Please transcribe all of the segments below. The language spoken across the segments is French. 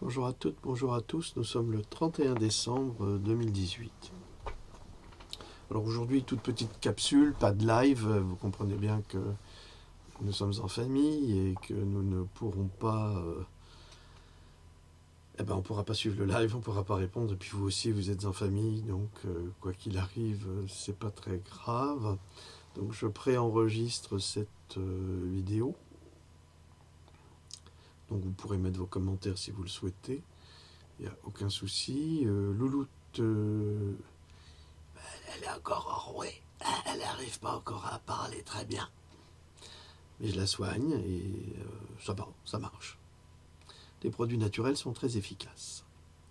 Bonjour à toutes, bonjour à tous, nous sommes le 31 décembre 2018. Alors aujourd'hui, toute petite capsule, pas de live, vous comprenez bien que nous sommes en famille et que nous ne pourrons pas... on ne pourra pas suivre le live, on ne pourra pas répondre, et puis vous aussi vous êtes en famille, donc quoi qu'il arrive, c'est pas très grave. Donc je préenregistre cette vidéo. Donc vous pourrez mettre vos commentaires si vous le souhaitez. Il n'y a aucun souci. Louloute, elle est encore enrouée. Elle n'arrive pas encore à parler très bien. Mais je la soigne et ça va, ça marche. Les produits naturels sont très efficaces.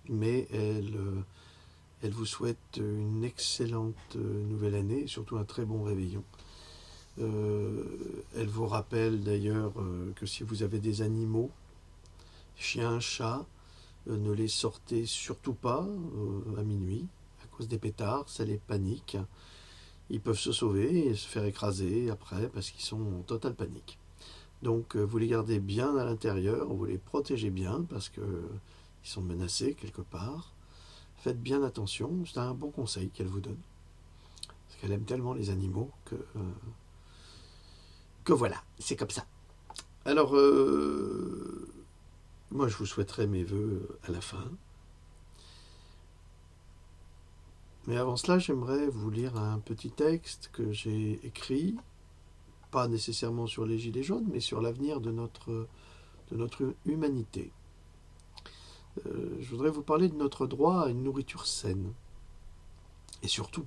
Mais elle vous souhaite une excellente nouvelle année et surtout un très bon réveillon. Elle vous rappelle d'ailleurs que si vous avez des animaux, chiens, chats, ne les sortez surtout pas à minuit à cause des pétards, ça les panique. Ils peuvent se sauver et se faire écraser après parce qu'ils sont en totale panique. Donc vous les gardez bien à l'intérieur, vous les protégez bien parce qu'ils sont menacés quelque part. Faites bien attention, c'est un bon conseil qu'elle vous donne. Parce qu'elle aime tellement les animaux que voilà, c'est comme ça. Alors, moi je vous souhaiterais mes vœux à la fin. Mais avant cela, j'aimerais vous lire un petit texte que j'ai écrit, pas nécessairement sur les gilets jaunes, mais sur l'avenir de notre humanité. Je voudrais vous parler de notre droit à une nourriture saine, et surtout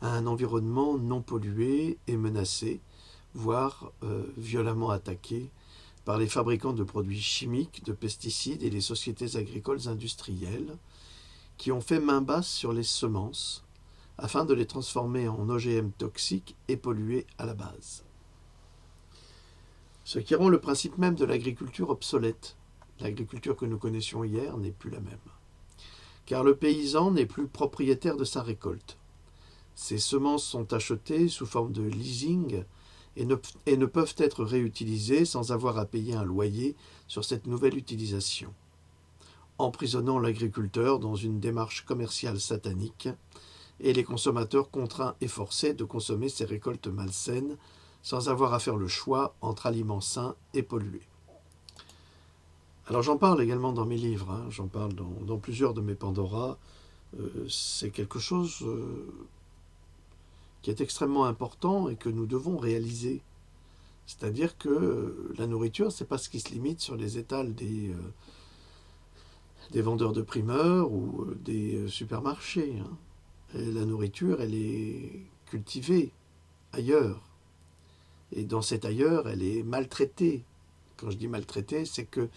à un environnement non pollué et menacé, voire violemment attaqué par les fabricants de produits chimiques, de pesticides et les sociétés agricoles industrielles qui ont fait main basse sur les semences afin de les transformer en OGM toxiques et pollués à la base. Ce qui rend le principe même de l'agriculture obsolète. L'agriculture que nous connaissions hier n'est plus la même. Car le paysan n'est plus propriétaire de sa récolte. Ses semences sont achetées sous forme de leasing et ne peuvent être réutilisées sans avoir à payer un loyer sur cette nouvelle utilisation, emprisonnant l'agriculteur dans une démarche commerciale satanique et les consommateurs contraints et forcés de consommer ces récoltes malsaines sans avoir à faire le choix entre aliments sains et pollués. Alors j'en parle également dans mes livres, j'en parle dans plusieurs de mes Pandora. C'est quelque chose qui est extrêmement important et que nous devons réaliser. C'est-à-dire que la nourriture, c'est pas ce qui se limite sur les étals des vendeurs de primeurs ou des supermarchés. Et la nourriture, elle est cultivée ailleurs. Et dans cet ailleurs, elle est maltraitée. Quand je dis maltraitée, c'est que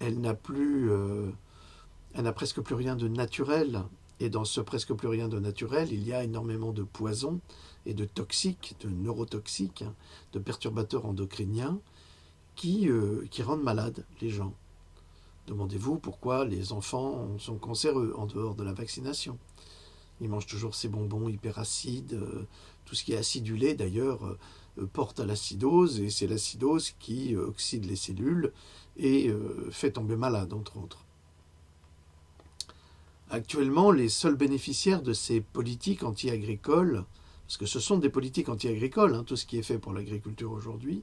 elle n'a presque plus rien de naturel. Et dans ce presque plus rien de naturel, il y a énormément de poisons et de toxiques, de neurotoxiques, de perturbateurs endocriniens qui rendent malades les gens. Demandez-vous pourquoi les enfants sont cancéreux en dehors de la vaccination. Ils mangent toujours ces bonbons hyper acides. Tout ce qui est acidulé, d'ailleurs, porte à l'acidose, et c'est l'acidose qui oxyde les cellules et fait tomber malade, entre autres. Actuellement, les seuls bénéficiaires de ces politiques anti-agricoles, parce que ce sont des politiques anti-agricoles, tout ce qui est fait pour l'agriculture aujourd'hui,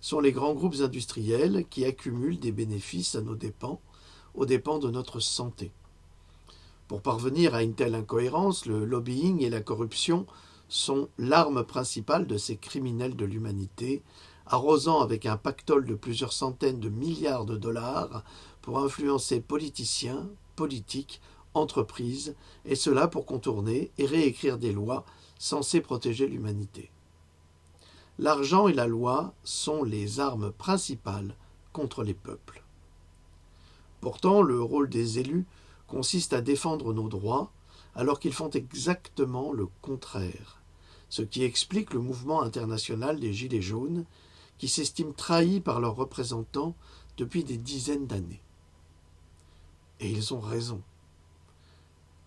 sont les grands groupes industriels qui accumulent des bénéfices à nos dépens, aux dépens de notre santé. Pour parvenir à une telle incohérence, le lobbying et la corruption sont l'arme principale de ces criminels de l'humanité, arrosant avec un pactole de plusieurs centaines de milliards de dollars pour influencer politiciens, politiques, entreprises, et cela pour contourner et réécrire des lois censées protéger l'humanité. L'argent et la loi sont les armes principales contre les peuples. Pourtant, le rôle des élus consiste à défendre nos droits, alors qu'ils font exactement le contraire, ce qui explique le mouvement international des Gilets jaunes, qui s'estiment trahis par leurs représentants depuis des dizaines d'années. Et ils ont raison.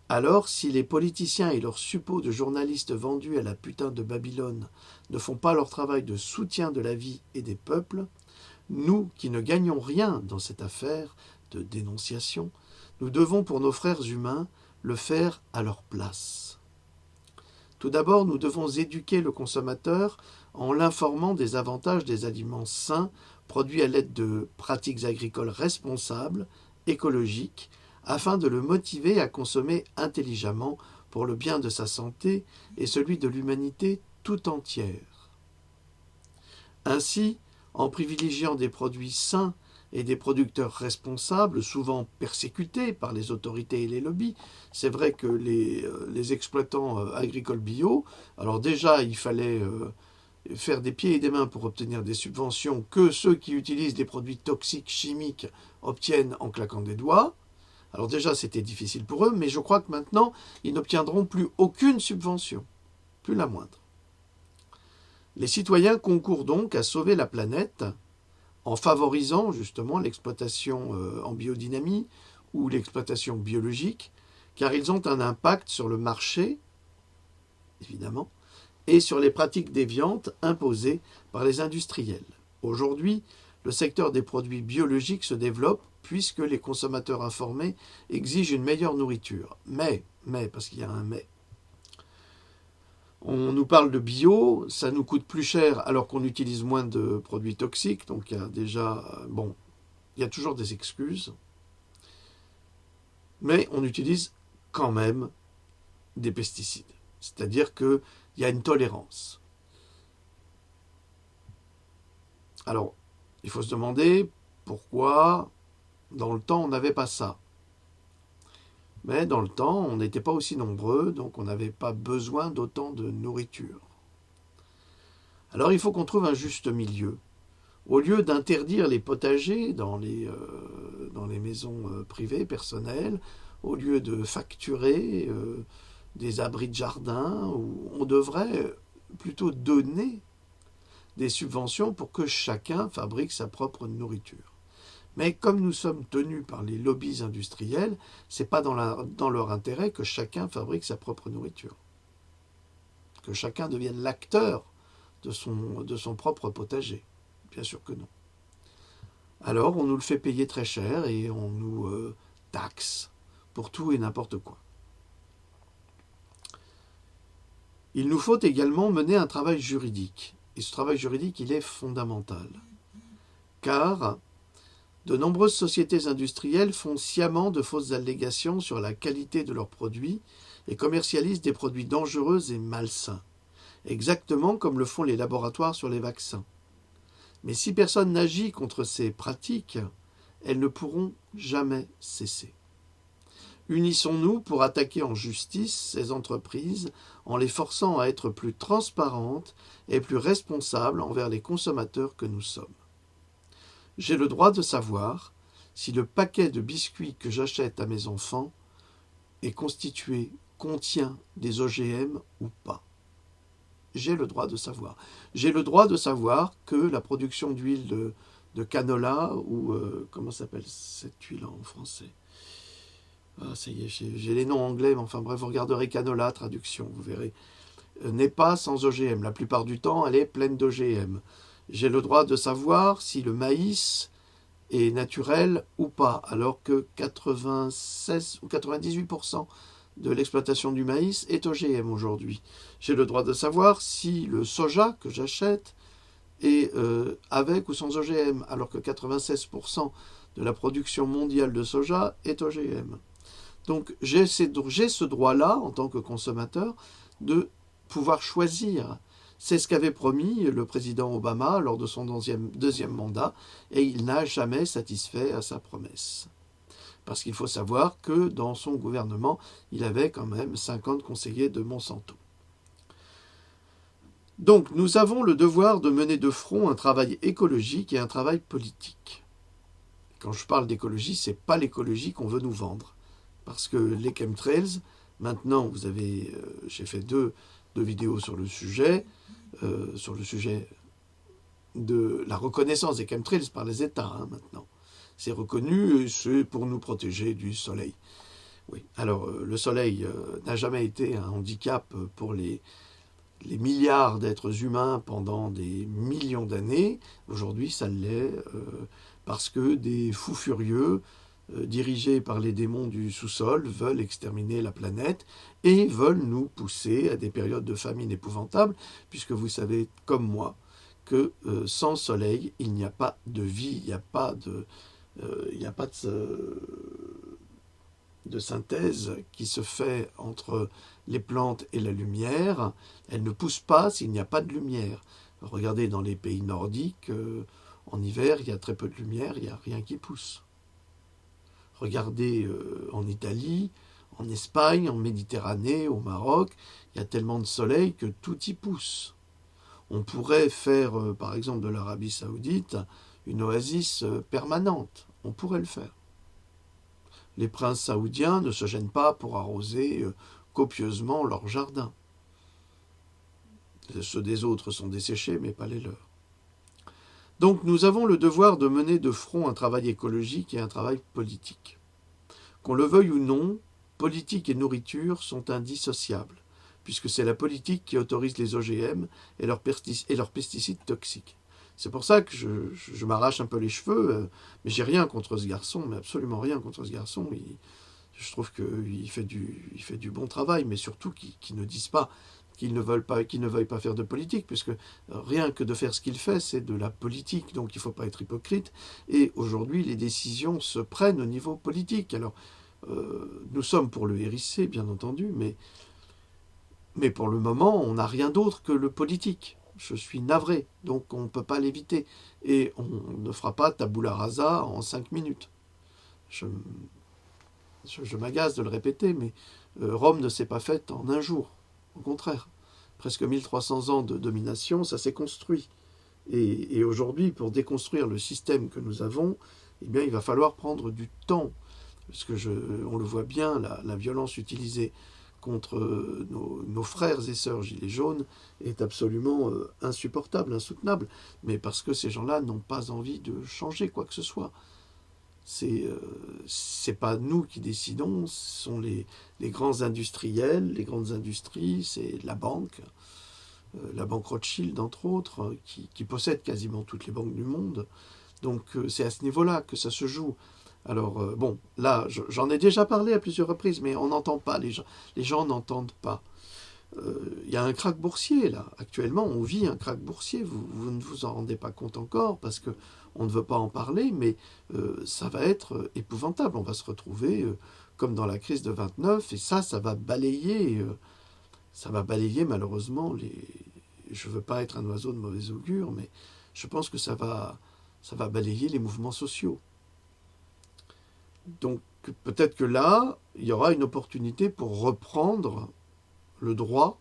Alors, si les politiciens et leurs suppôts de journalistes vendus à la putain de Babylone ne font pas leur travail de soutien de la vie et des peuples, nous, qui ne gagnons rien dans cette affaire, de dénonciation, nous devons pour nos frères humains le faire à leur place. Tout d'abord, nous devons éduquer le consommateur en l'informant des avantages des aliments sains produits à l'aide de pratiques agricoles responsables, écologiques, afin de le motiver à consommer intelligemment pour le bien de sa santé et celui de l'humanité tout entière. Ainsi, en privilégiant des produits sains et des producteurs responsables, souvent persécutés par les autorités et les lobbies. C'est vrai que les exploitants agricoles bio, alors déjà il fallait faire des pieds et des mains pour obtenir des subventions que ceux qui utilisent des produits toxiques chimiques obtiennent en claquant des doigts. Alors déjà c'était difficile pour eux, mais je crois que maintenant ils n'obtiendront plus aucune subvention, plus la moindre. Les citoyens concourent donc à sauver la planète en favorisant justement l'exploitation en biodynamie ou l'exploitation biologique, car ils ont un impact sur le marché, évidemment, et sur les pratiques déviantes imposées par les industriels. Aujourd'hui, le secteur des produits biologiques se développe puisque les consommateurs informés exigent une meilleure nourriture. Mais, parce qu'il y a un mais, on nous parle de bio, ça nous coûte plus cher alors qu'on utilise moins de produits toxiques. Donc il y a déjà, il y a toujours des excuses. Mais on utilise quand même des pesticides. C'est-à-dire qu'il y a une tolérance. Alors, il faut se demander pourquoi dans le temps on n'avait pas ça. Mais dans le temps, on n'était pas aussi nombreux, donc on n'avait pas besoin d'autant de nourriture. Alors il faut qu'on trouve un juste milieu. Au lieu d'interdire les potagers dans les maisons privées, personnelles, au lieu de facturer des abris de jardin, on devrait plutôt donner des subventions pour que chacun fabrique sa propre nourriture. Mais comme nous sommes tenus par les lobbies industriels, ce n'est pas dans leur intérêt que chacun fabrique sa propre nourriture. Que chacun devienne l'acteur de son propre potager. Bien sûr que non. Alors on nous le fait payer très cher et on nous taxe pour tout et n'importe quoi. Il nous faut également mener un travail juridique. Et ce travail juridique, il est fondamental. Car de nombreuses sociétés industrielles font sciemment de fausses allégations sur la qualité de leurs produits et commercialisent des produits dangereux et malsains, exactement comme le font les laboratoires sur les vaccins. Mais si personne n'agit contre ces pratiques, elles ne pourront jamais cesser. Unissons-nous pour attaquer en justice ces entreprises en les forçant à être plus transparentes et plus responsables envers les consommateurs que nous sommes. J'ai le droit de savoir si le paquet de biscuits que j'achète à mes enfants contient des OGM ou pas. J'ai le droit de savoir. J'ai le droit de savoir que la production d'huile de canola, ou comment s'appelle cette huile en français? Ah, ça y est, j'ai les noms anglais, mais enfin bref, vous regarderez canola, traduction, vous verrez, n'est pas sans OGM. La plupart du temps, elle est pleine d'OGM. J'ai le droit de savoir si le maïs est naturel ou pas, alors que 96 ou 98% de l'exploitation du maïs est OGM aujourd'hui. J'ai le droit de savoir si le soja que j'achète est avec ou sans OGM, alors que 96% de la production mondiale de soja est OGM. Donc j'ai ce droit-là, en tant que consommateur, de pouvoir choisir. C'est ce qu'avait promis le président Obama lors de son deuxième mandat, et il n'a jamais satisfait à sa promesse. Parce qu'il faut savoir que dans son gouvernement, il avait quand même 50 conseillers de Monsanto. Donc nous avons le devoir de mener de front un travail écologique et un travail politique. Quand je parle d'écologie, ce n'est pas l'écologie qu'on veut nous vendre. Parce que les chemtrails, maintenant, j'ai fait deux vidéos sur le sujet de la reconnaissance des chemtrails par les États, maintenant. C'est reconnu et c'est pour nous protéger du soleil. Oui. Alors, le soleil n'a jamais été un handicap pour les milliards d'êtres humains pendant des millions d'années. Aujourd'hui, ça l'est parce que des fous furieux dirigés par les démons du sous-sol, veulent exterminer la planète et veulent nous pousser à des périodes de famine épouvantables, puisque vous savez, comme moi, que sans soleil, il n'y a pas de vie, il n'y a pas de synthèse qui se fait entre les plantes et la lumière. Elles ne poussent pas s'il n'y a pas de lumière. Regardez dans les pays nordiques, en hiver, il y a très peu de lumière, il n'y a rien qui pousse. Regardez en Italie, en Espagne, en Méditerranée, au Maroc, il y a tellement de soleil que tout y pousse. On pourrait faire, par exemple, de l'Arabie Saoudite une oasis permanente. On pourrait le faire. Les princes saoudiens ne se gênent pas pour arroser copieusement leurs jardins. Ceux des autres sont desséchés, mais pas les leurs. Donc nous avons le devoir de mener de front un travail écologique et un travail politique. Qu'on le veuille ou non, politique et nourriture sont indissociables, puisque c'est la politique qui autorise les OGM et leurs pesticides toxiques. C'est pour ça que je m'arrache un peu les cheveux, mais j'ai rien contre ce garçon, mais absolument rien contre ce garçon. Je trouve qu'il fait du bon travail, mais surtout qu'il ne dise pas qu'il ne veuille pas faire de politique, puisque rien que de faire ce qu'il fait, c'est de la politique, donc il ne faut pas être hypocrite. Et aujourd'hui, les décisions se prennent au niveau politique. Alors, nous sommes pour le RIC, bien entendu, mais pour le moment, on n'a rien d'autre que le politique. Je suis navré, donc on ne peut pas l'éviter. Et on ne fera pas tabula rasa en 5 minutes. Je m'agace de le répéter, mais Rome ne s'est pas faite en un jour. Au contraire, presque 1300 ans de domination, ça s'est construit. Et aujourd'hui, pour déconstruire le système que nous avons, eh bien, il va falloir prendre du temps. Parce que on le voit bien, la violence utilisée contre nos frères et sœurs gilets jaunes est absolument insupportable, insoutenable. Mais parce que ces gens-là n'ont pas envie de changer quoi que ce soit. C'est pas nous qui décidons, ce sont les grands industriels, les grandes industries, c'est la banque Rothschild entre autres, qui possède quasiment toutes les banques du monde. Donc c'est à ce niveau-là que ça se joue. Alors bon, là j'en ai déjà parlé à plusieurs reprises, mais on n'entend pas, les gens n'entendent pas. Il y a un krach boursier là, actuellement on vit un krach boursier, vous ne vous en rendez pas compte encore parce que on ne veut pas en parler, mais ça va être épouvantable, on va se retrouver comme dans la crise de 29, et ça va balayer malheureusement je ne veux pas être un oiseau de mauvais augure, mais je pense que ça va balayer les mouvements sociaux. Donc peut-être que là, il y aura une opportunité pour reprendre le droit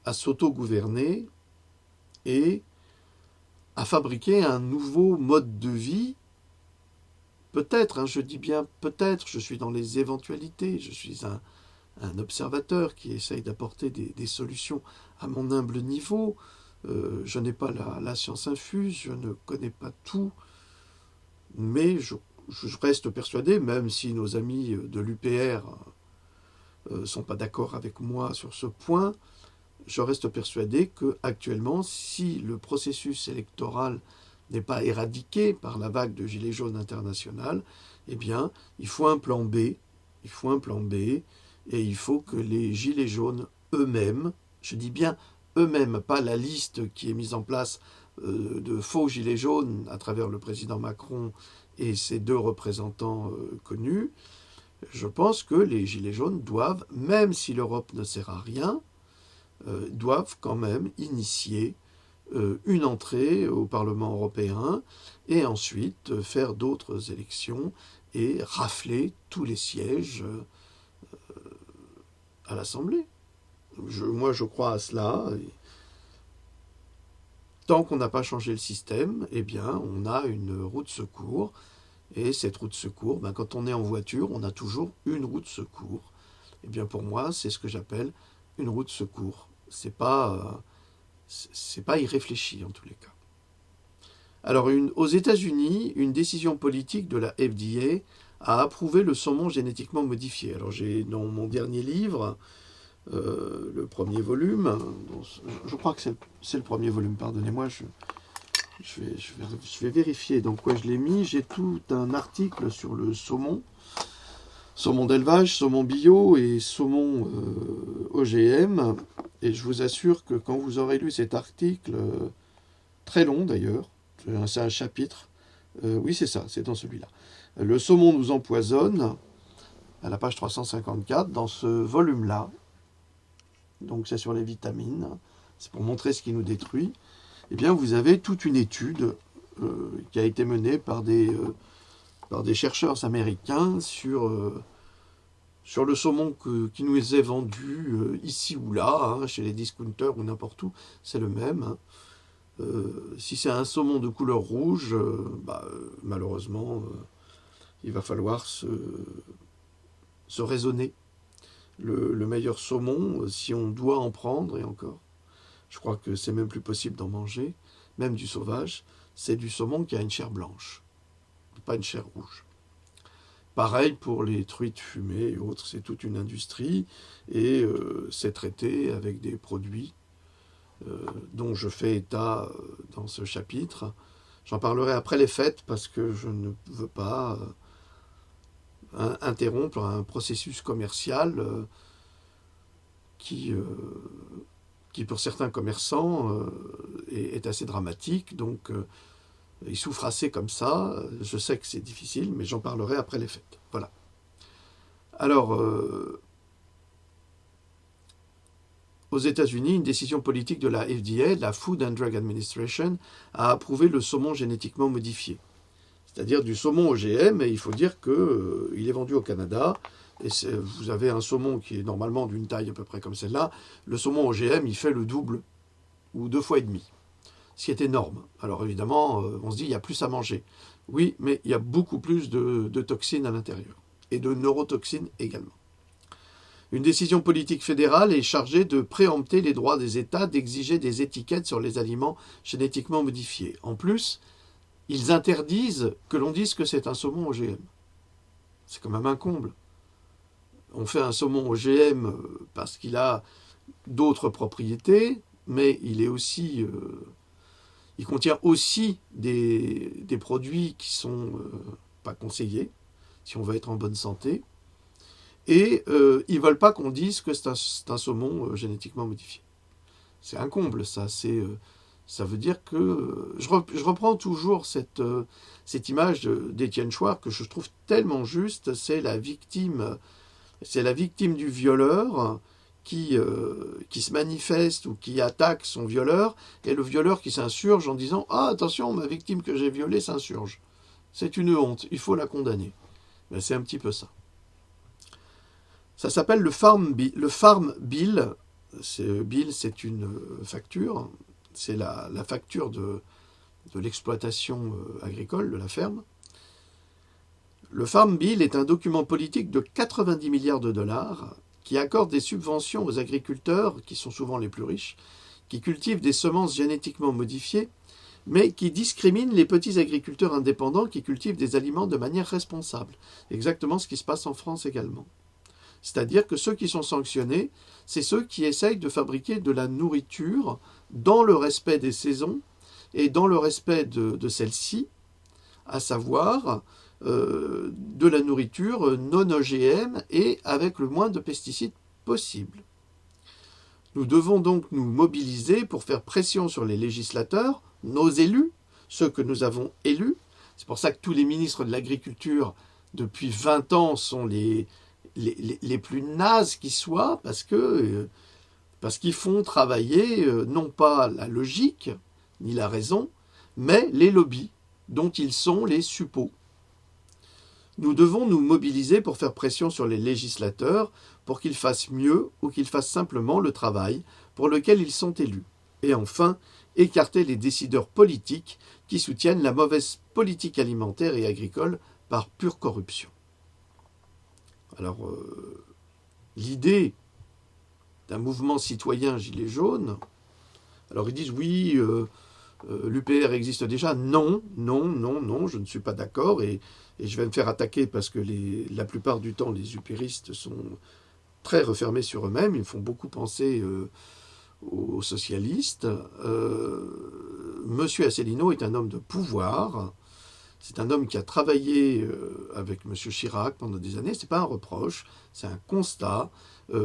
à s'auto-gouverner et à fabriquer un nouveau mode de vie. Peut-être, je dis bien peut-être, je suis dans les éventualités, je suis un observateur qui essaye d'apporter des solutions à mon humble niveau. Je n'ai pas la science infuse, je ne connais pas tout, mais je reste persuadé, même si nos amis de l'UPR ne sont pas d'accord avec moi sur ce point, je reste persuadé qu'actuellement, si le processus électoral n'est pas éradiqué par la vague de gilets jaunes internationale, eh bien, il faut un plan B, et il faut que les gilets jaunes eux-mêmes, je dis bien eux-mêmes, pas la liste qui est mise en place de faux gilets jaunes à travers le président Macron et ses 2 représentants connus, je pense que les gilets jaunes doivent, même si l'Europe ne sert à rien, doivent quand même initier une entrée au Parlement européen et ensuite faire d'autres élections et rafler tous les sièges à l'Assemblée. Moi, je crois à cela. Tant qu'on n'a pas changé le système, eh bien, on a une roue de secours. Et cette roue de secours, quand on est en voiture, on a toujours une roue de secours. Eh bien, pour moi, c'est ce que j'appelle une roue de secours. C'est pas irréfléchi, en tous les cas. Alors, aux États-Unis, une décision politique de la FDA a approuvé le saumon génétiquement modifié. Alors, j'ai dans mon dernier livre, le premier volume, je crois que c'est le premier volume, pardonnez-moi, je vais vérifier dans quoi je l'ai mis. J'ai tout un article sur le saumon. Saumon d'élevage, saumon bio et saumon OGM. Et je vous assure que quand vous aurez lu cet article, très long d'ailleurs, c'est un chapitre, oui c'est ça, c'est dans celui-là. Le saumon nous empoisonne, à la page 354, dans ce volume-là. Donc c'est sur les vitamines, c'est pour montrer ce qui nous détruit. Eh bien vous avez toute une étude qui a été menée par des chercheurs américains sur le saumon qui nous est vendu ici ou là, hein, chez les discounters ou n'importe où, c'est le même. Hein. Si c'est un saumon de couleur rouge, malheureusement, il va falloir se raisonner. Le meilleur saumon, si on doit en prendre, et encore, je crois que c'est même plus possible d'en manger, même du sauvage, c'est du saumon qui a une chair blanche, pas une chair rouge. Pareil pour les truites fumées et autres, c'est toute une industrie et c'est traité avec des produits dont je fais état dans ce chapitre. J'en parlerai après les fêtes parce que je ne veux pas interrompre un processus commercial qui pour certains commerçants est assez dramatique. Donc ils souffrent assez comme ça. Je sais que c'est difficile, mais j'en parlerai après les fêtes. Voilà. Alors, aux États-Unis, une décision politique de la FDA, la Food and Drug Administration, a approuvé le saumon génétiquement modifié. C'est-à-dire du saumon OGM, et il faut dire qu'il est vendu au Canada. Et vous avez un saumon qui est normalement d'une taille à peu près comme celle-là. Le saumon OGM, il fait le double ou 2 fois et demi. Ce qui est énorme. Alors évidemment, on se dit, il y a plus à manger. Oui, mais il y a beaucoup plus de toxines à l'intérieur. Et de neurotoxines également. Une décision politique fédérale est chargée de préempter les droits des États d'exiger des étiquettes sur les aliments génétiquement modifiés. En plus, ils interdisent que l'on dise que c'est un saumon OGM. C'est quand même un comble. On fait un saumon OGM parce qu'il a d'autres propriétés, mais il est aussi... il contient aussi des produits qui ne sont pas conseillés, si on veut être en bonne santé. Et ils ne veulent pas qu'on dise que c'est un saumon génétiquement modifié. C'est un comble, ça. Ça veut dire que... je reprends toujours cette image d'Étienne Chouard que je trouve tellement juste. C'est la victime du violeur qui se manifeste ou qui attaque son violeur, et le violeur qui s'insurge en disant « Ah, attention, ma victime que j'ai violée s'insurge. C'est une honte, il faut la condamner. » Ben, c'est un petit peu ça. Ça s'appelle le Farm Bill. Bill, c'est une facture. C'est la facture de l'exploitation agricole, de la ferme. Le Farm Bill est un document politique de 90 milliards de dollars qui accorde des subventions aux agriculteurs, qui sont souvent les plus riches, qui cultivent des semences génétiquement modifiées, mais qui discrimine les petits agriculteurs indépendants qui cultivent des aliments de manière responsable. Exactement ce qui se passe en France également. C'est-à-dire que ceux qui sont sanctionnés, c'est ceux qui essayent de fabriquer de la nourriture dans le respect des saisons et dans le respect de celles-ci, à savoir de la nourriture non OGM et avec le moins de pesticides possible. Nous devons donc nous mobiliser pour faire pression sur les législateurs, nos élus, ceux que nous avons élus. C'est pour ça que tous les ministres de l'Agriculture, depuis 20 ans, sont les plus nazes qui soient, parce qu'ils font travailler non pas la logique, ni la raison, mais les lobbies, dont ils sont les suppôts. Nous devons nous mobiliser pour faire pression sur les législateurs pour qu'ils fassent mieux ou qu'ils fassent simplement le travail pour lequel ils sont élus. Et enfin, écarter les décideurs politiques qui soutiennent la mauvaise politique alimentaire et agricole par pure corruption. Alors, l'idée d'un mouvement citoyen gilet jaune, alors ils disent oui, l'UPR existe déjà. Non, je ne suis pas d'accord et je vais me faire attaquer parce que la plupart du temps, les UPRistes sont très refermés sur eux-mêmes. Ils font beaucoup penser aux socialistes. Monsieur Asselineau est un homme de pouvoir. C'est un homme qui a travaillé avec M. Chirac pendant des années. Ce n'est pas un reproche, c'est un constat.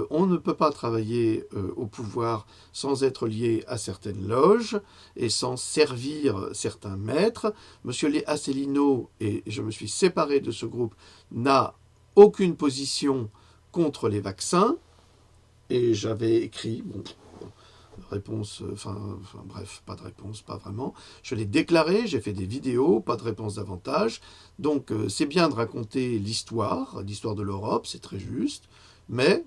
On ne peut pas travailler au pouvoir sans être lié à certaines loges et sans servir certains maîtres. M. Asselineau, et je me suis séparé de ce groupe, n'a aucune position contre les vaccins. Et j'avais écrit, réponse, bref, pas de réponse, pas vraiment. Je l'ai déclaré, j'ai fait des vidéos, pas de réponse davantage. Donc c'est bien de raconter l'histoire de l'Europe, c'est très juste. Mais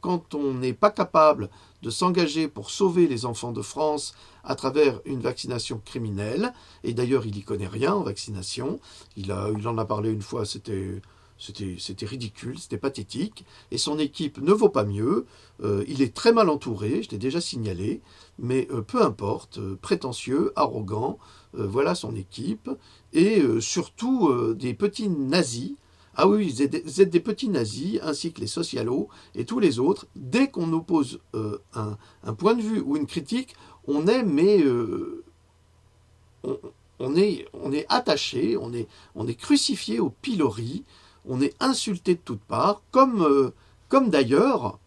quand on n'est pas capable de s'engager pour sauver les enfants de France à travers une vaccination criminelle, et d'ailleurs il n'y connaît rien en vaccination, il en a parlé une fois, c'était ridicule, c'était pathétique, et son équipe ne vaut pas mieux. Il est très mal entouré, je l'ai déjà signalé, mais peu importe, prétentieux, arrogant, voilà son équipe, et surtout des petits nazis. Ah oui, vous êtes des petits nazis, ainsi que les socialos et tous les autres. Dès qu'on oppose un point de vue ou une critique, on est attaché, on est crucifié au pilori, on est insulté de toutes parts, comme d'ailleurs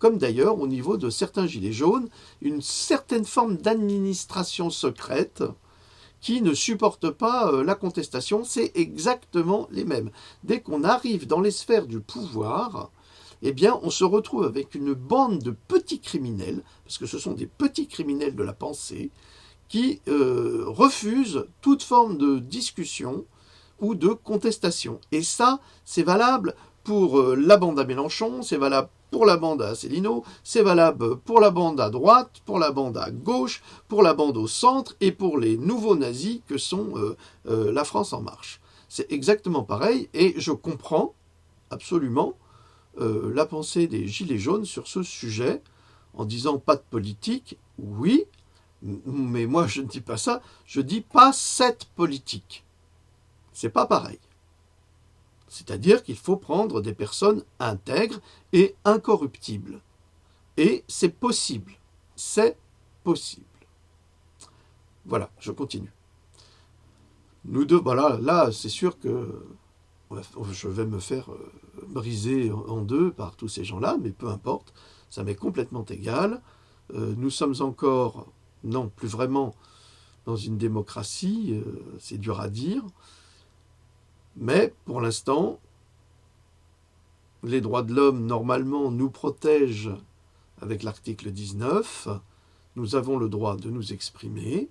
au niveau de certains gilets jaunes, une certaine forme d'administration secrète qui ne supporte pas la contestation, c'est exactement les mêmes. Dès qu'on arrive dans les sphères du pouvoir, eh bien, on se retrouve avec une bande de petits criminels, parce que ce sont des petits criminels de la pensée, qui refusent toute forme de discussion ou de contestation. Et ça, c'est valable pour la bande à Mélenchon, c'est valable pour la bande à Asselineau, c'est valable pour la bande à droite, pour la bande à gauche, pour la bande au centre et pour les nouveaux nazis que sont la France en marche. C'est exactement pareil et je comprends absolument la pensée des Gilets jaunes sur ce sujet en disant pas de politique, oui, mais moi je ne dis pas ça, je dis pas cette politique. C'est pas pareil. C'est-à-dire qu'il faut prendre des personnes intègres et incorruptibles. Et c'est possible. C'est possible. Voilà, je continue. Voilà, là, c'est sûr que je vais me faire briser en deux par tous ces gens-là, mais peu importe, ça m'est complètement égal. Nous sommes encore, non, plus vraiment dans une démocratie, c'est dur à dire, mais pour l'instant, les droits de l'homme, normalement, nous protègent avec l'article 19. Nous avons le droit de nous exprimer.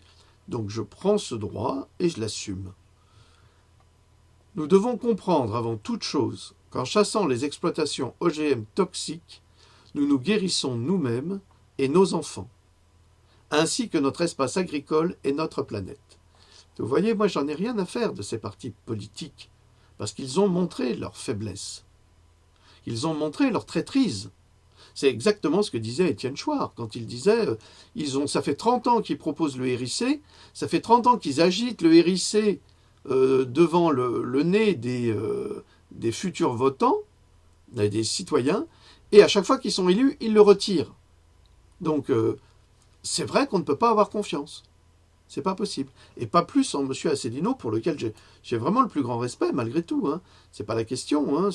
Donc je prends ce droit et je l'assume. Nous devons comprendre avant toute chose qu'en chassant les exploitations OGM toxiques, nous nous guérissons nous-mêmes et nos enfants, ainsi que notre espace agricole et notre planète. Vous voyez, moi, j'en ai rien à faire de ces partis politiques, parce qu'ils ont montré leur faiblesse. Ils ont montré leur traîtrise. C'est exactement ce que disait Étienne Chouard, quand il disait ça fait 30 ans qu'ils proposent le RIC, ça fait 30 ans qu'ils agitent le RIC devant le nez des futurs votants, des citoyens, et à chaque fois qu'ils sont élus, ils le retirent. Donc, c'est vrai qu'on ne peut pas avoir confiance. C'est pas possible. Et pas plus en M. Asselineau, pour lequel j'ai vraiment le plus grand respect, malgré tout. Hein. C'est pas la question. Hein.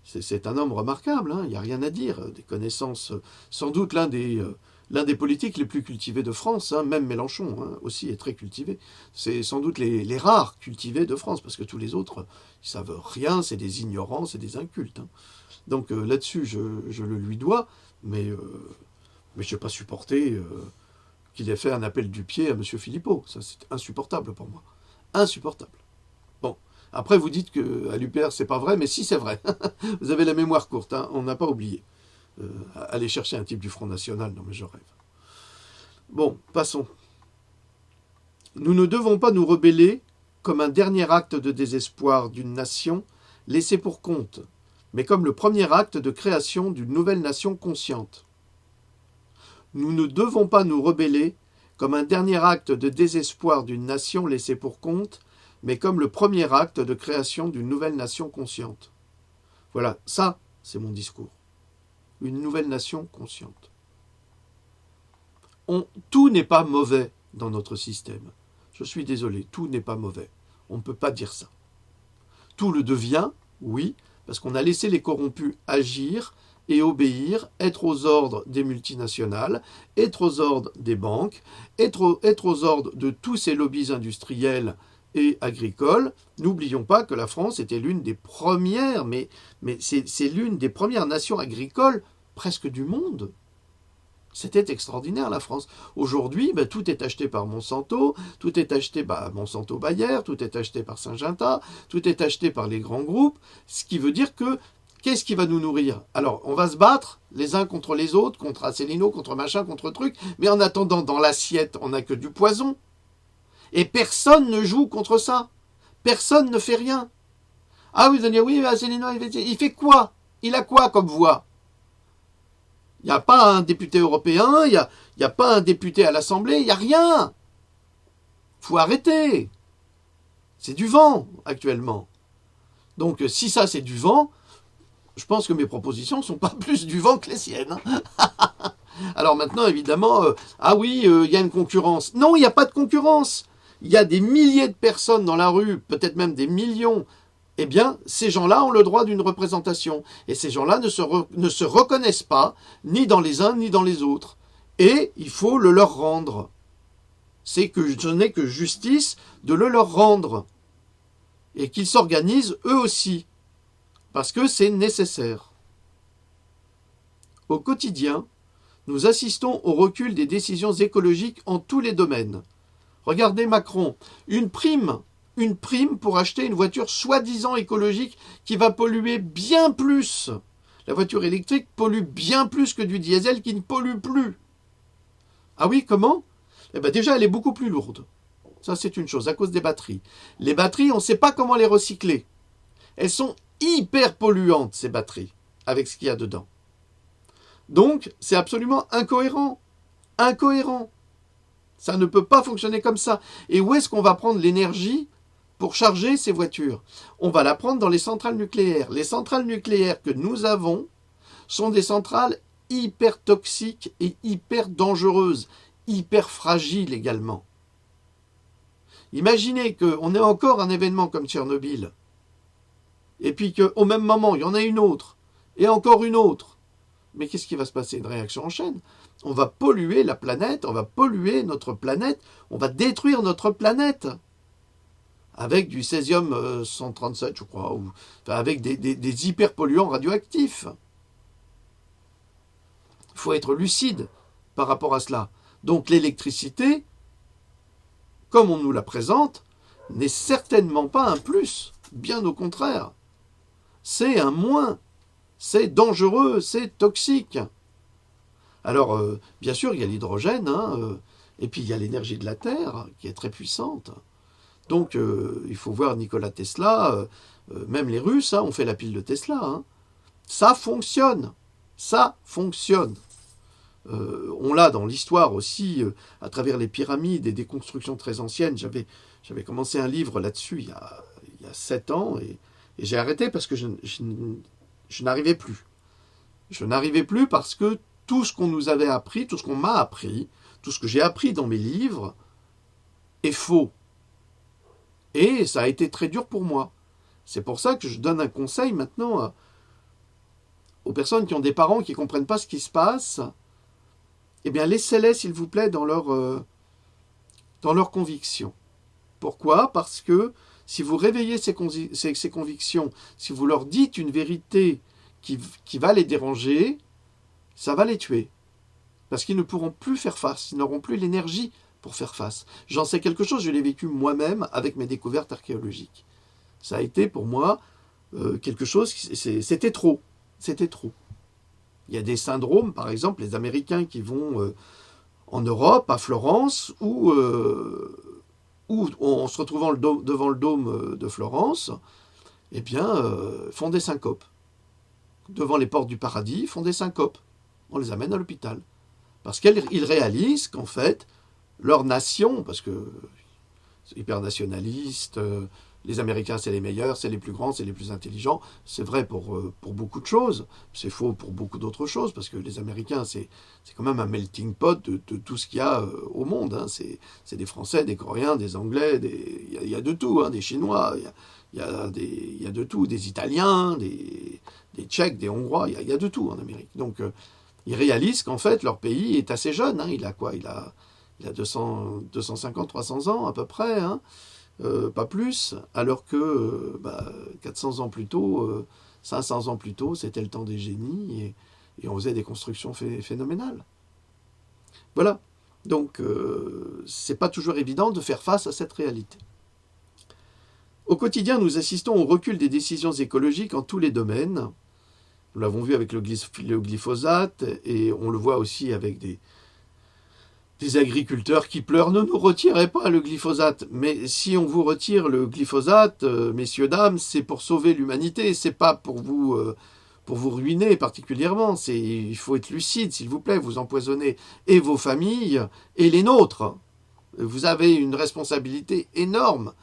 C'est un homme remarquable. Hein. Il n'y a rien à dire. Des connaissances, sans doute l'un des politiques les plus cultivés de France. Hein. Même Mélenchon aussi est très cultivé. C'est sans doute les rares cultivés de France, parce que tous les autres, ils savent rien. C'est des ignorants, c'est des incultes. Hein. Donc là-dessus, je le lui dois, mais je n'ai pas supporté qu'il ait fait un appel du pied à M. Philippot. Ça, c'est insupportable pour moi. Insupportable. Bon. Après, vous dites qu'à l'UPR, c'est pas vrai, mais si, c'est vrai. Vous avez la mémoire courte, hein. On n'a pas oublié. Aller chercher un type du Front National, non mais je rêve. Bon, passons. Nous ne devons pas nous rebeller comme un dernier acte de désespoir d'une nation laissée pour compte, mais comme le premier acte de création d'une nouvelle nation consciente. Nous ne devons pas nous rebeller comme un dernier acte de désespoir d'une nation laissée pour compte, mais comme le premier acte de création d'une nouvelle nation consciente. Voilà, ça, c'est mon discours. Une nouvelle nation consciente. Tout n'est pas mauvais dans notre système. Je suis désolé, tout n'est pas mauvais. On ne peut pas dire ça. Tout le devient, oui, parce qu'on a laissé les corrompus agir et obéir, être aux ordres des multinationales, être aux ordres des banques, être aux ordres de tous ces lobbies industriels et agricoles. N'oublions pas que la France était l'une des premières, mais c'est l'une des premières nations agricoles presque du monde. C'était extraordinaire, la France. Aujourd'hui, tout est acheté par Monsanto, tout est acheté par Monsanto-Bayer, tout est acheté par Syngenta, tout est acheté par les grands groupes, ce qui veut dire que qu'est-ce qui va nous nourrir? Alors, on va se battre les uns contre les autres, contre Asselineau, contre machin, contre truc, mais en attendant, dans l'assiette, on n'a que du poison. Et personne ne joue contre ça. Personne ne fait rien. Ah, vous allez dire, oui, Asselineau, il fait quoi? Il a quoi comme voix? Il n'y a pas un député européen, il n'y a pas un député à l'Assemblée, il n'y a rien. Faut arrêter. C'est du vent, actuellement. Donc, si ça, c'est du vent, je pense que mes propositions ne sont pas plus du vent que les siennes. Alors maintenant, évidemment, ah oui, il y a une concurrence. Non, il n'y a pas de concurrence. Il y a des milliers de personnes dans la rue, peut-être même des millions. Eh bien, ces gens-là ont le droit d'une représentation. Et ces gens-là ne se reconnaissent pas, ni dans les uns, ni dans les autres. Et il faut le leur rendre. Ce n'est que justice de le leur rendre. Et qu'ils s'organisent eux aussi. Parce que c'est nécessaire. Au quotidien, nous assistons au recul des décisions écologiques en tous les domaines. Regardez Macron, une prime pour acheter une voiture soi-disant écologique qui va polluer bien plus. La voiture électrique pollue bien plus que du diesel qui ne pollue plus. Ah oui, comment? Eh bien déjà, elle est beaucoup plus lourde. Ça, c'est une chose, à cause des batteries. Les batteries, on ne sait pas comment les recycler. Elles sont hyper polluantes, ces batteries, avec ce qu'il y a dedans. Donc, c'est absolument incohérent. Incohérent. Ça ne peut pas fonctionner comme ça. Et où est-ce qu'on va prendre l'énergie pour charger ces voitures? On va la prendre dans les centrales nucléaires. Les centrales nucléaires que nous avons sont des centrales hyper toxiques et hyper dangereuses, hyper fragiles également. Imaginez qu'on ait encore un événement comme Tchernobyl, et puis qu'au même moment, il y en a une autre, et encore une autre. Mais qu'est-ce qui va se passer? Une réaction en chaîne. On va polluer la planète, on va polluer notre planète, on va détruire notre planète. Avec du césium 137, je crois, ou avec des hyperpolluants radioactifs. Il faut être lucide par rapport à cela. Donc l'électricité, comme on nous la présente, n'est certainement pas un plus, bien au contraire. C'est un moins, c'est dangereux, c'est toxique. Alors, bien sûr, il y a l'hydrogène, et puis il y a l'énergie de la Terre, qui est très puissante. Donc, il faut voir Nikola Tesla, même les Russes ont fait la pile de Tesla. Ça fonctionne, ça fonctionne. On l'a dans l'histoire aussi, à travers les pyramides et des constructions très anciennes. J'avais commencé un livre là-dessus il y a 7 ans, et j'ai arrêté parce que je n'arrivais plus. Je n'arrivais plus parce que tout ce qu'on nous avait appris, tout ce qu'on m'a appris, tout ce que j'ai appris dans mes livres est faux. Et ça a été très dur pour moi. C'est pour ça que je donne un conseil maintenant aux personnes qui ont des parents qui ne comprennent pas ce qui se passe. Eh bien, laissez-les, s'il vous plaît, dans leur conviction. Pourquoi? Parce que si vous réveillez ces convictions, si vous leur dites une vérité qui va les déranger, ça va les tuer. Parce qu'ils ne pourront plus faire face, ils n'auront plus l'énergie pour faire face. J'en sais quelque chose, je l'ai vécu moi-même avec mes découvertes archéologiques. Ça a été pour moi quelque chose, c'était trop. C'était trop. Il y a des syndromes, par exemple, les Américains qui vont en Europe, à Florence, où en se retrouvant devant le dôme de Florence, eh bien, font des syncopes. Devant les portes du paradis, font des syncopes. On les amène à l'hôpital. Parce qu'ils réalisent qu'en fait, leur nation, parce que c'est hyper nationaliste, les Américains, c'est les meilleurs, c'est les plus grands, c'est les plus intelligents. C'est vrai pour beaucoup de choses. C'est faux pour beaucoup d'autres choses, parce que les Américains, c'est quand même un melting pot de tout ce qu'il y a au monde. Hein. C'est des Français, des Coréens, des Anglais, il y a de tout, hein, des Chinois, il y a de tout, des Italiens, des Tchèques, des Hongrois, il y a de tout en Amérique. Donc, ils réalisent qu'en fait, leur pays est assez jeune. Hein. Il a quoi? Il a 250, 300 ans à peu près, hein. Pas plus, alors que 400 ans plus tôt, 500 ans plus tôt, c'était le temps des génies et on faisait des constructions phénoménales. Voilà. Donc, c'est pas toujours évident de faire face à cette réalité. Au quotidien, nous assistons au recul des décisions écologiques en tous les domaines. Nous l'avons vu avec le glyphosate et on le voit aussi avec des agriculteurs qui pleurent. Ne nous retirez pas le glyphosate. Mais si on vous retire le glyphosate, messieurs, dames, c'est pour sauver l'humanité, c'est pas pour vous ruiner particulièrement. Il faut être lucide, s'il vous plaît. Vous empoisonnez et vos familles et les nôtres. Vous avez une responsabilité énorme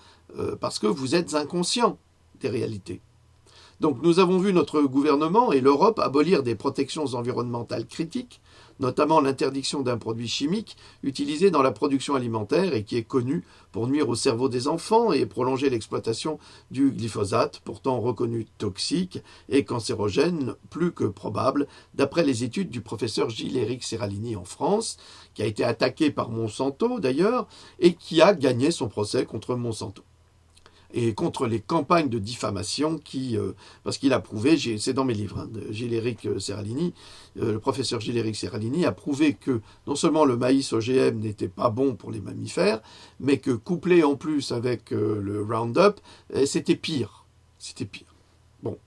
parce que vous êtes inconscient des réalités. Donc nous avons vu notre gouvernement et l'Europe abolir des protections environnementales critiques, notamment l'interdiction d'un produit chimique utilisé dans la production alimentaire et qui est connu pour nuire au cerveau des enfants et prolonger l'exploitation du glyphosate, pourtant reconnu toxique et cancérogène plus que probable, d'après les études du professeur Gilles-Éric Serralini en France, qui a été attaqué par Monsanto d'ailleurs, et qui a gagné son procès contre Monsanto. Et contre les campagnes de diffamation parce qu'il a prouvé, c'est dans mes livres, hein, de Gilles-Éric Serralini, le professeur Gilles-Éric Serralini a prouvé que non seulement le maïs OGM n'était pas bon pour les mammifères, mais que couplé en plus avec le Roundup, c'était pire. C'était pire. Bon,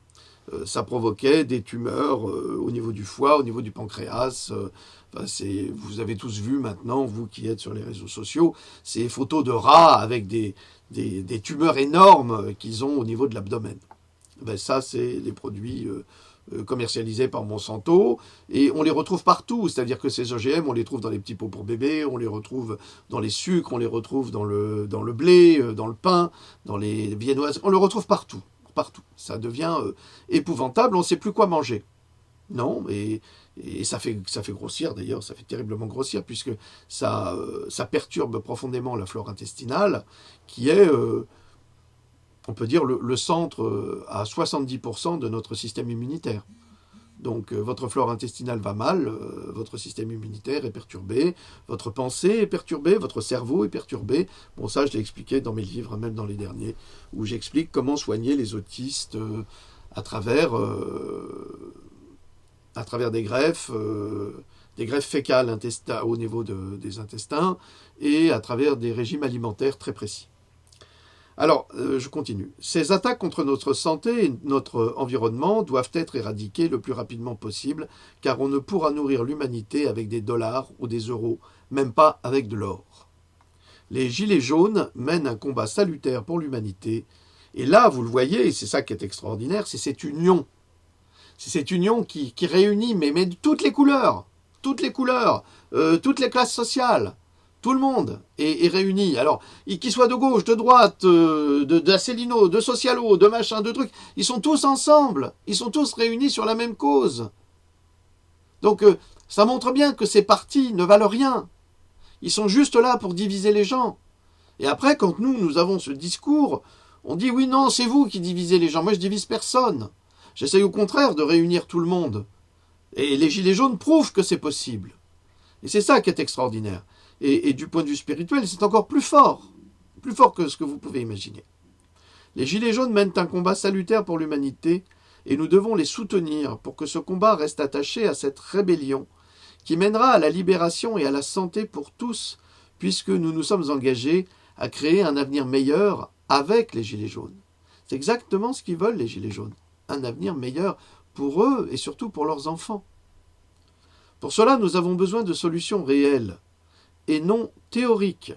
ça provoquait des tumeurs au niveau du foie, au niveau du pancréas. Vous avez tous vu maintenant, vous qui êtes sur les réseaux sociaux, ces photos de rats avec des tumeurs énormes qu'ils ont au niveau de l'abdomen. Ça, c'est des produits commercialisés par Monsanto et on les retrouve partout. C'est-à-dire que ces OGM, on les trouve dans les petits pots pour bébés, on les retrouve dans les sucres, on les retrouve dans le blé, dans le pain, dans les viennoises. On le retrouve partout. Partout. Ça devient épouvantable, on ne sait plus quoi manger. Non, et ça fait grossir d'ailleurs, ça fait terriblement grossir puisque ça perturbe profondément la flore intestinale qui est, on peut dire, le centre à 70% de notre système immunitaire. Donc votre flore intestinale va mal, votre système immunitaire est perturbé, votre pensée est perturbée, votre cerveau est perturbé. Bon, ça je l'ai expliqué dans mes livres, même dans les derniers, où j'explique comment soigner les autistes à travers des greffes fécales au niveau des intestins et à travers des régimes alimentaires très précis. Alors, je continue. Ces attaques contre notre santé et notre environnement doivent être éradiquées le plus rapidement possible, car on ne pourra nourrir l'humanité avec des dollars ou des euros, même pas avec de l'or. Les Gilets jaunes mènent un combat salutaire pour l'humanité, et là, vous le voyez, et c'est ça qui est extraordinaire, c'est cette union. C'est cette union qui réunit mais toutes les couleurs, toutes les classes sociales. Tout le monde est réuni. Alors, qu'ils soient de gauche, de droite, d'Asselineau, de Socialo, de machin, de trucs, ils sont tous ensemble. Ils sont tous réunis sur la même cause. Donc, ça montre bien que ces partis ne valent rien. Ils sont juste là pour diviser les gens. Et après, quand nous avons ce discours, on dit oui, non, c'est vous qui divisez les gens. Moi, je divise personne. J'essaye au contraire de réunir tout le monde. Et les Gilets jaunes prouvent que c'est possible. Et c'est ça qui est extraordinaire. Et du point de vue spirituel, c'est encore plus fort que ce que vous pouvez imaginer. Les Gilets jaunes mènent un combat salutaire pour l'humanité, et nous devons les soutenir pour que ce combat reste attaché à cette rébellion qui mènera à la libération et à la santé pour tous, puisque nous nous sommes engagés à créer un avenir meilleur avec les Gilets jaunes. C'est exactement ce qu'ils veulent, les Gilets jaunes. Un avenir meilleur pour eux et surtout pour leurs enfants. Pour cela, nous avons besoin de solutions réelles et non théoriques.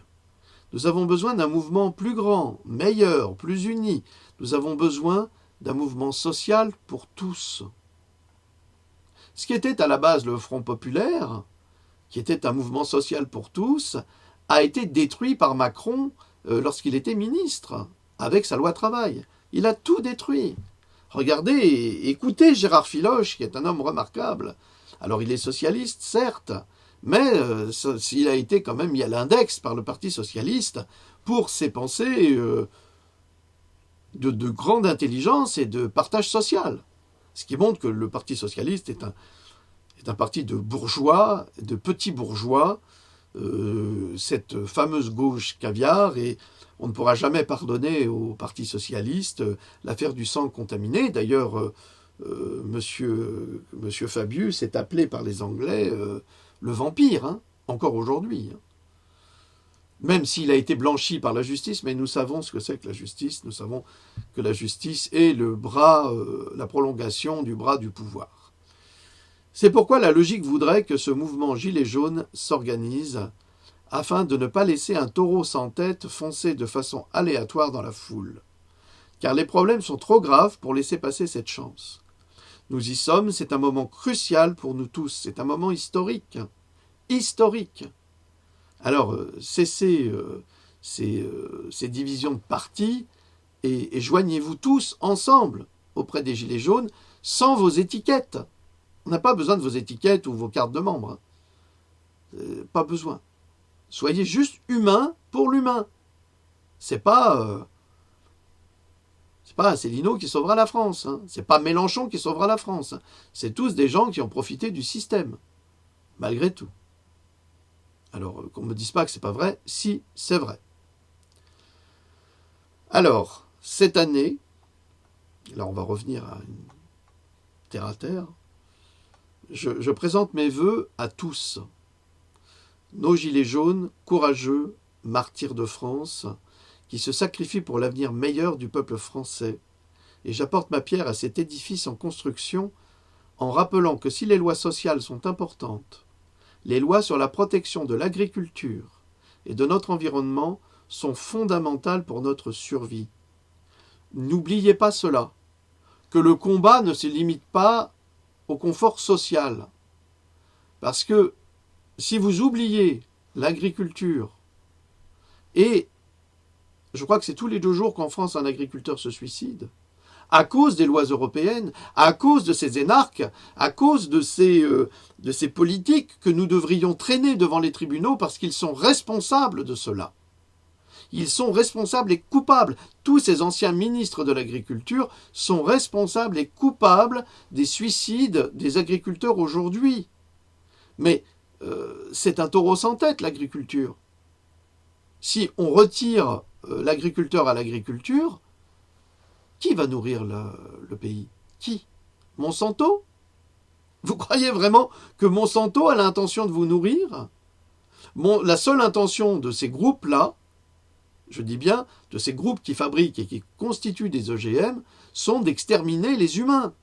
Nous avons besoin d'un mouvement plus grand, meilleur, plus uni. Nous avons besoin d'un mouvement social pour tous. Ce qui était à la base le Front populaire, qui était un mouvement social pour tous, a été détruit par Macron lorsqu'il était ministre. avec sa loi travail. Il a tout détruit. Regardez, écoutez Gérard Filoche, qui est un homme remarquable. Alors il est socialiste, certes, mais il a été quand même mis à l'index par le Parti socialiste pour ses pensées de grande intelligence et de partage social. Ce qui montre que le Parti socialiste est un parti de bourgeois, de petits bourgeois, cette fameuse gauche caviar, et on ne pourra jamais pardonner au Parti socialiste l'affaire du sang contaminé. D'ailleurs, monsieur Fabius est appelé par les Anglais le vampire, hein, encore aujourd'hui. Hein. Même s'il a été blanchi par la justice, mais nous savons ce que c'est que la justice, nous savons que la justice est le bras, la prolongation du bras du pouvoir. C'est pourquoi la logique voudrait que ce mouvement gilet jaune s'organise afin de ne pas laisser un taureau sans tête foncer de façon aléatoire dans la foule. Car les problèmes sont trop graves pour laisser passer cette chance. Nous y sommes, c'est un moment crucial pour nous tous, c'est un moment historique. Historique. Alors, cessez ces divisions de partis et joignez-vous tous ensemble auprès des Gilets jaunes sans vos étiquettes. On n'a pas besoin de vos étiquettes ou vos cartes de membres. Pas besoin. Soyez juste humains pour l'humain. C'est pas Asselineau qui sauvera la France. Hein. C'est pas Mélenchon qui sauvera la France. C'est tous des gens qui ont profité du système. Malgré tout. Alors, qu'on ne me dise pas que c'est pas vrai. Si, c'est vrai. Alors, cette année, là on va revenir à une terre à terre, je présente mes vœux à tous. Nos gilets jaunes, courageux, martyrs de France, qui se sacrifient pour l'avenir meilleur du peuple français. Et j'apporte ma pierre à cet édifice en construction en rappelant que si les lois sociales sont importantes, les lois sur la protection de l'agriculture et de notre environnement sont fondamentales pour notre survie. N'oubliez pas cela, que le combat ne se limite pas au confort social. Parce que si vous oubliez l'agriculture, et je crois que c'est tous les 2 jours qu'en France un agriculteur se suicide, à cause des lois européennes, à cause de ces énarques, à cause de ces politiques que nous devrions traîner devant les tribunaux parce qu'ils sont responsables de cela. Ils sont responsables et coupables. Tous ces anciens ministres de l'agriculture sont responsables et coupables des suicides des agriculteurs aujourd'hui. Mais c'est un taureau sans tête, l'agriculture. Si on retire l'agriculteur à l'agriculture, qui va nourrir le pays? Qui? Monsanto? Vous croyez vraiment que Monsanto a l'intention de vous nourrir? La seule intention de ces groupes-là, je dis bien, de ces groupes qui fabriquent et qui constituent des OGM, sont d'exterminer les humains.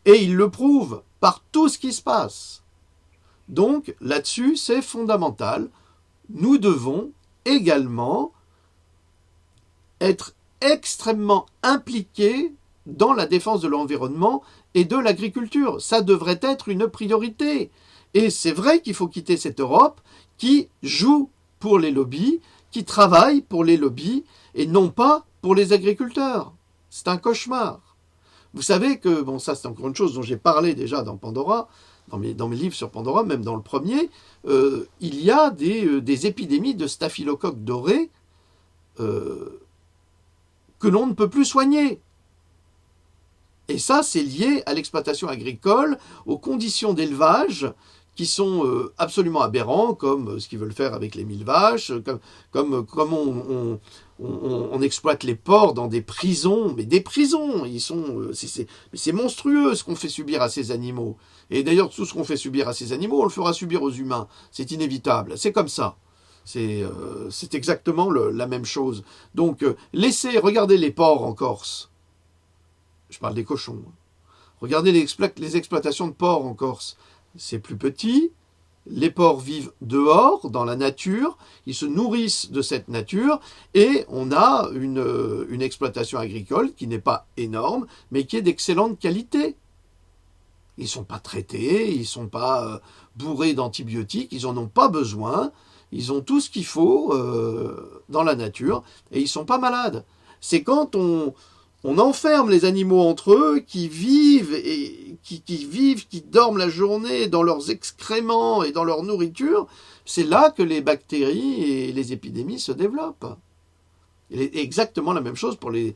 Et ils le prouvent par tout ce qui se passe. Donc, là-dessus, c'est fondamental. Nous devons également être extrêmement impliqués dans la défense de l'environnement et de l'agriculture. Ça devrait être une priorité. Et c'est vrai qu'il faut quitter cette Europe qui joue pour les lobbies, qui travaille pour les lobbies et non pas pour les agriculteurs. C'est un cauchemar. Vous savez que, bon, ça c'est encore une chose dont j'ai parlé déjà dans Pandora, dans mes livres sur Pandora, même dans le premier, il y a des épidémies de staphylocoque doré que l'on ne peut plus soigner. Et ça, c'est lié à l'exploitation agricole, aux conditions d'élevage qui sont absolument aberrants, comme ce qu'ils veulent faire avec les 1000 vaches, comme on exploite les porcs dans des prisons, mais des prisons, c'est monstrueux ce qu'on fait subir à ces animaux. Et d'ailleurs, tout ce qu'on fait subir à ces animaux, on le fera subir aux humains. C'est inévitable, c'est comme ça. C'est exactement la même chose. Donc, regardez les porcs en Corse. Je parle des cochons. Regardez les exploitations de porcs en Corse. C'est plus petit. Les porcs vivent dehors, dans la nature. Ils se nourrissent de cette nature. Et on a une exploitation agricole qui n'est pas énorme, mais qui est d'excellente qualité. Ils ne sont pas traités, ils ne sont pas bourrés d'antibiotiques, ils n'en ont pas besoin. Ils ont tout ce qu'il faut dans la nature et ils ne sont pas malades. c'est quand on enferme les animaux entre eux, qui vivent, qui dorment la journée dans leurs excréments et dans leur nourriture. C'est là que les bactéries et les épidémies se développent. Et exactement la même chose pour les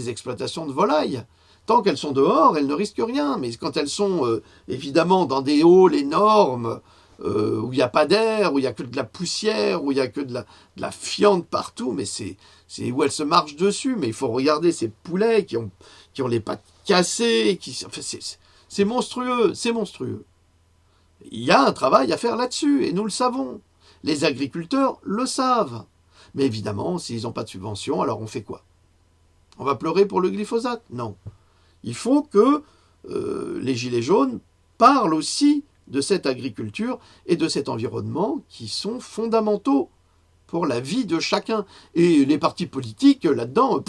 exploitations de volailles. Tant qu'elles sont dehors, elles ne risquent rien. Mais quand elles sont évidemment dans des halls énormes, où il n'y a pas d'air, où il n'y a que de la poussière, où il n'y a que de la fiente partout, mais c'est où elles se marchent dessus. Mais il faut regarder ces poulets qui ont les pattes cassées. Enfin, c'est monstrueux, c'est monstrueux. Il y a un travail à faire là-dessus, et nous le savons. Les agriculteurs le savent. Mais évidemment, s'ils n'ont pas de subvention, alors on fait quoi? On va pleurer pour le glyphosate? Non. Il faut que les Gilets jaunes parlent aussi de cette agriculture et de cet environnement qui sont fondamentaux pour la vie de chacun. Et les partis politiques, là-dedans,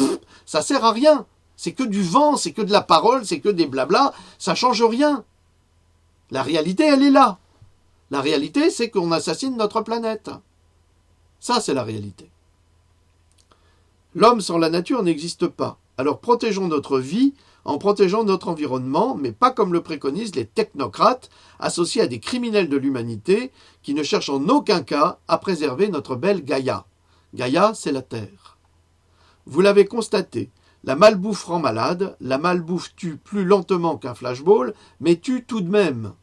ça sert à rien. C'est que du vent, c'est que de la parole, c'est que des blabla, ça change rien. La réalité, elle est là. La réalité, c'est qu'on assassine notre planète. Ça, c'est la réalité. L'homme sans la nature n'existe pas. Alors protégeons notre vie en protégeant notre environnement, mais pas comme le préconisent les technocrates associés à des criminels de l'humanité qui ne cherchent en aucun cas à préserver notre belle Gaïa. Gaïa, c'est la Terre. Vous l'avez constaté, la malbouffe rend malade, la malbouffe tue plus lentement qu'un flashball, mais tue tout de même.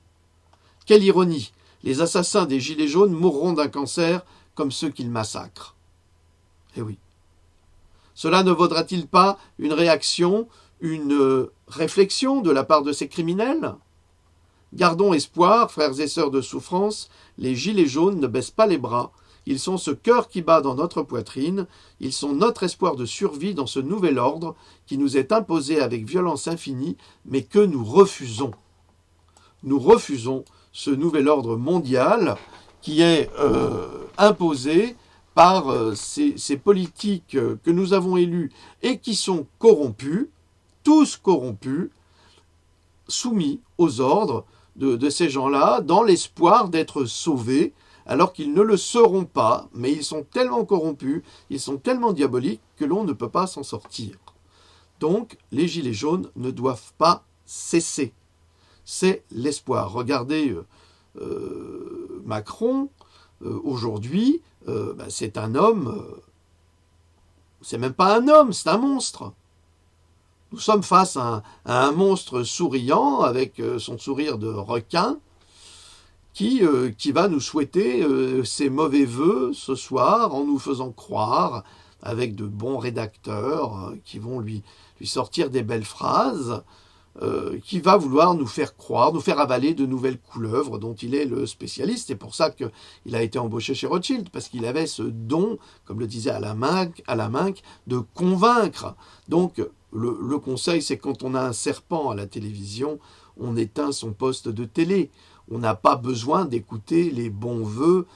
Quelle ironie! Les assassins des Gilets jaunes mourront d'un cancer comme ceux qu'ils massacrent. Eh oui. Cela ne vaudra-t-il pas une réaction, une réflexion de la part de ces criminels? Gardons espoir, frères et sœurs de souffrance, les Gilets jaunes ne baissent pas les bras, ils sont ce cœur qui bat dans notre poitrine, ils sont notre espoir de survie dans ce nouvel ordre qui nous est imposé avec violence infinie, mais que nous refusons. Nous refusons ce nouvel ordre mondial qui est imposé par ces politiques que nous avons élus et qui sont corrompus, tous corrompus, soumis aux ordres de ces gens-là, dans l'espoir d'être sauvés, alors qu'ils ne le seront pas, mais ils sont tellement corrompus, ils sont tellement diaboliques que l'on ne peut pas s'en sortir. Donc, les Gilets jaunes ne doivent pas cesser. C'est l'espoir. Regardez Macron, aujourd'hui, c'est un homme, c'est même pas un homme, c'est un monstre. Nous sommes face à un monstre souriant, avec son sourire de requin, qui va nous souhaiter ses mauvais vœux ce soir, en nous faisant croire, avec de bons rédacteurs qui vont lui sortir des belles phrases, qui va vouloir nous faire croire, nous faire avaler de nouvelles couleuvres dont il est le spécialiste. C'est pour ça qu'il a été embauché chez Rothschild, parce qu'il avait ce don, comme le disait Alain Minck, de convaincre. Donc, le conseil, c'est quand on a un serpent à la télévision, on éteint son poste de télé. On n'a pas besoin d'écouter les bons vœux,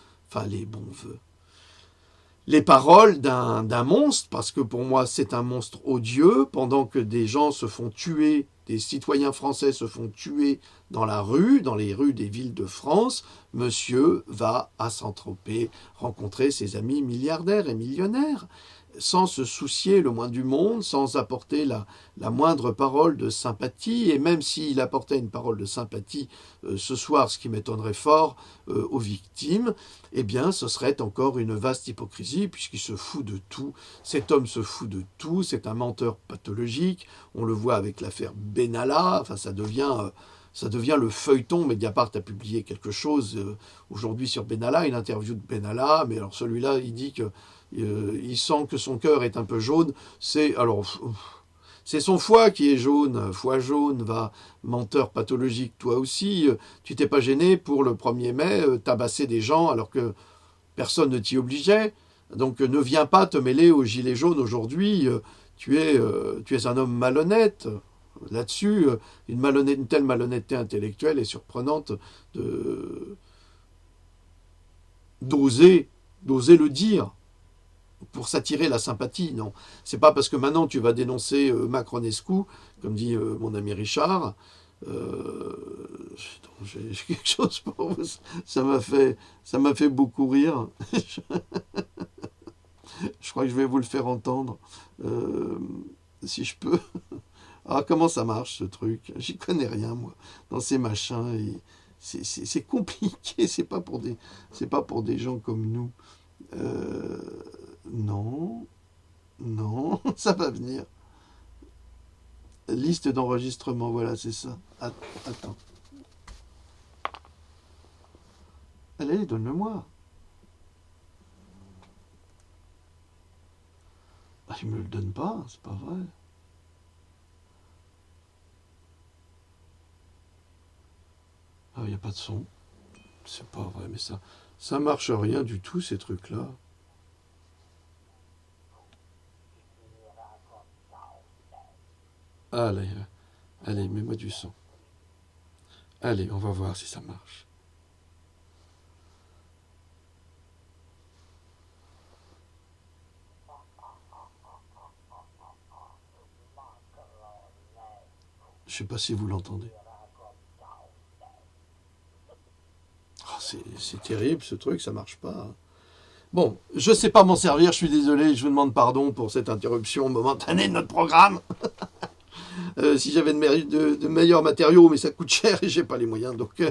les paroles d'un monstre, parce que pour moi c'est un monstre odieux, pendant que des gens se font tuer, des citoyens français se font tuer dans la rue, dans les rues des villes de France, monsieur va à Saint-Tropez rencontrer ses amis milliardaires et millionnaires, sans se soucier le moins du monde, sans apporter la moindre parole de sympathie, et même s'il apportait une parole de sympathie ce soir, ce qui m'étonnerait fort aux victimes, eh bien ce serait encore une vaste hypocrisie, puisqu'il se fout de tout. Cet homme se fout de tout, c'est un menteur pathologique, on le voit avec l'affaire Benalla, enfin ça devient le feuilleton. Mediapart a publié quelque chose aujourd'hui sur Benalla, une interview de Benalla, mais alors celui-là, il dit que il sent que son cœur est un peu jaune. C'est son foie qui est jaune, foie jaune, va, menteur pathologique. Toi aussi, tu t'es pas gêné pour le 1er mai tabasser des gens alors que personne ne t'y obligeait. Donc ne viens pas te mêler aux gilets jaunes aujourd'hui. Tu es un homme malhonnête. Là-dessus, une telle malhonnêteté intellectuelle est surprenante d'oser le dire pour s'attirer la sympathie. Non, c'est pas parce que maintenant tu vas dénoncer Macronescu, comme dit mon ami Richard. J'ai quelque chose pour vous. Ça m'a fait beaucoup rire. Je crois que je vais vous le faire entendre, euh, si je peux. Ah, comment ça marche ce truc? J'y connais rien, moi, dans ces machins. Et c'est compliqué, c'est pas pour des gens comme nous. Euh, non, non, ça va venir. Liste d'enregistrement, voilà, c'est ça. Attends. Allez, donne-le-moi. Ah, il me le donne pas, c'est pas vrai. Ah, il n'y a pas de son. C'est pas vrai, mais ça marche rien du tout, ces trucs-là. Allez, allez, mets-moi du son. Allez, on va voir si ça marche. Je sais pas si vous l'entendez. Ah, c'est terrible ce truc, ça marche pas. Bon, je sais pas m'en servir, je suis désolé, je vous demande pardon pour cette interruption momentanée de notre programme. Si j'avais de meilleurs matériaux, mais ça coûte cher et j'ai pas les moyens, donc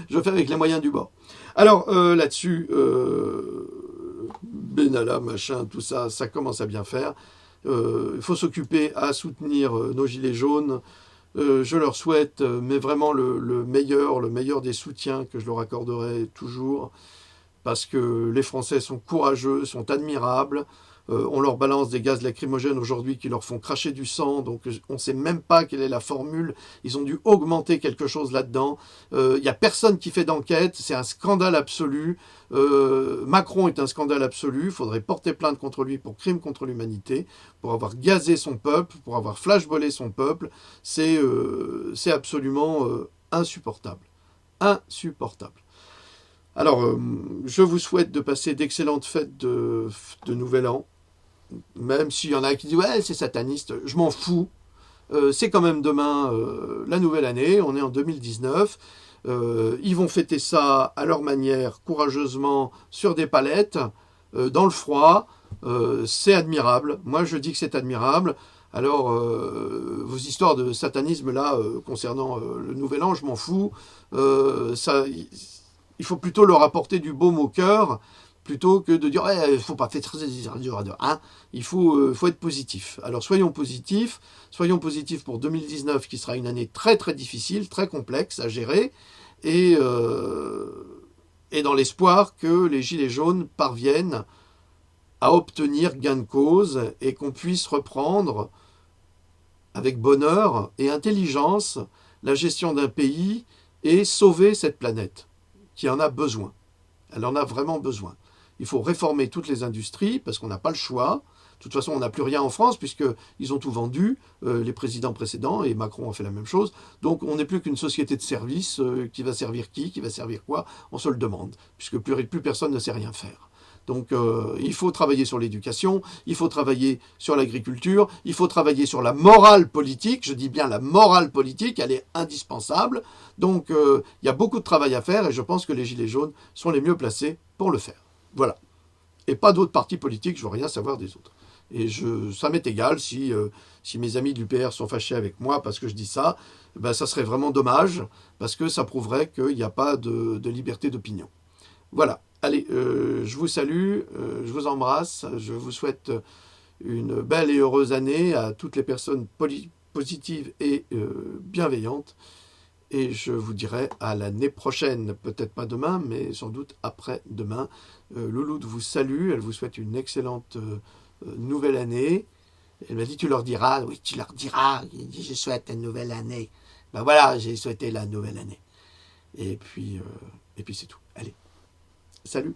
je fais avec les moyens du bord. Alors là-dessus, Benalla, machin, tout ça, ça commence à bien faire. Il faut s'occuper à soutenir nos gilets jaunes. Je leur souhaite, mais vraiment le meilleur des soutiens que je leur accorderai toujours, parce que les Français sont courageux, sont admirables. On leur balance des gaz lacrymogènes aujourd'hui qui leur font cracher du sang, donc on ne sait même pas quelle est la formule. Ils ont dû augmenter quelque chose là-dedans. Il n'y a personne qui fait d'enquête, c'est un scandale absolu. Macron est un scandale absolu, il faudrait porter plainte contre lui pour crime contre l'humanité, pour avoir gazé son peuple, pour avoir flashballé son peuple. C'est absolument insupportable. Insupportable. Alors, je vous souhaite de passer d'excellentes fêtes de Nouvel An. Même s'il y en a qui disent ouais c'est sataniste, je m'en fous. C'est quand même demain la nouvelle année, on est en 2019. Ils vont fêter ça à leur manière, courageusement, sur des palettes, dans le froid. C'est admirable. Moi je dis que c'est admirable. Alors, vos histoires de satanisme là, concernant le nouvel an, je m'en fous. Il faut plutôt leur apporter du baume au cœur plutôt que de dire il ne faut pas faire très hein. Il faut être positif. Alors soyons positifs pour 2019 qui sera une année très très difficile, très complexe à gérer et dans l'espoir que les gilets jaunes parviennent à obtenir gain de cause et qu'on puisse reprendre avec bonheur et intelligence la gestion d'un pays et sauver cette planète qui en a besoin. Elle en a vraiment besoin. Il faut réformer toutes les industries parce qu'on n'a pas le choix. De toute façon, on n'a plus rien en France puisqu'ils ont tout vendu, les présidents précédents, et Macron a fait la même chose. Donc on n'est plus qu'une société de services qui va servir qui va servir quoi, on se le demande, puisque plus personne ne sait rien faire. Donc il faut travailler sur l'éducation, il faut travailler sur l'agriculture, il faut travailler sur la morale politique, je dis bien la morale politique, elle est indispensable. Donc il y a beaucoup de travail à faire et je pense que les Gilets jaunes sont les mieux placés pour le faire. Voilà. Et pas d'autres partis politiques, je veux rien savoir des autres. Et ça m'est égal si mes amis de l'UPR sont fâchés avec moi parce que je dis ça, ben ça serait vraiment dommage, parce que ça prouverait qu'il n'y a pas de liberté d'opinion. Voilà. Allez, je vous salue, je vous embrasse, je vous souhaite une belle et heureuse année à toutes les personnes positives et bienveillantes. Et je vous dirai à l'année prochaine, peut-être pas demain, mais sans doute après-demain. Louloute vous salue, elle vous souhaite une excellente nouvelle année. Elle m'a dit, tu leur diras, oui, tu leur diras, il dit, je souhaite une nouvelle année. Ben voilà, j'ai souhaité la nouvelle année. Et puis c'est tout. Allez, salut.